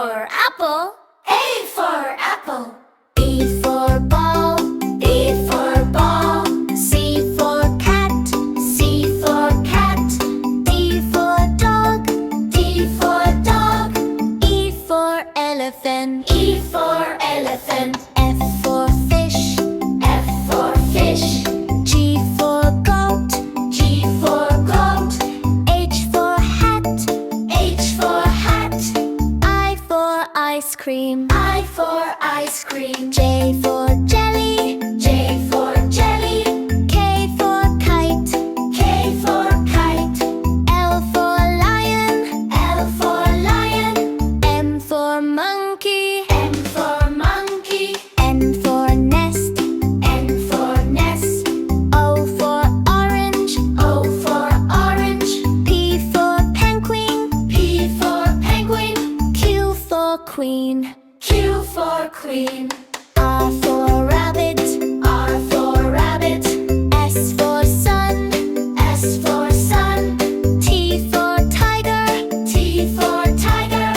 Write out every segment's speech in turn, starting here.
for apple. A for apple. B for ball. B for ball. C for cat. C for cat. D for dog. D for dog. E for elephant. E for elephant. F for fish. F for fish. G for goat. G for goat. H for hat. H for hat. I for ice cream. I for ice cream. J for jelly. J for jelly. K for kite. K for kite. L for lion. L for lion. M for monkey. M for monkey. N for nest. N for nest. O for orange. O for orange. P for penguin. P for penguin. Q for queen. Q for queen. R for rabbit. R for rabbit. S for sun. S for sun. T for tiger. T for tiger.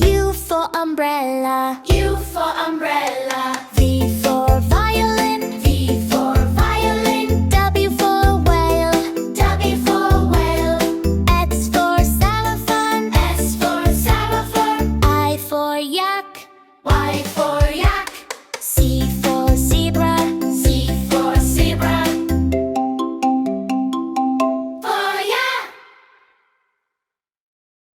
U for umbrella. U for umbrella. V for violin. V for violin. W for whale. W for whale. X for xylophone. S for xylophone. I for yak. Y for yak.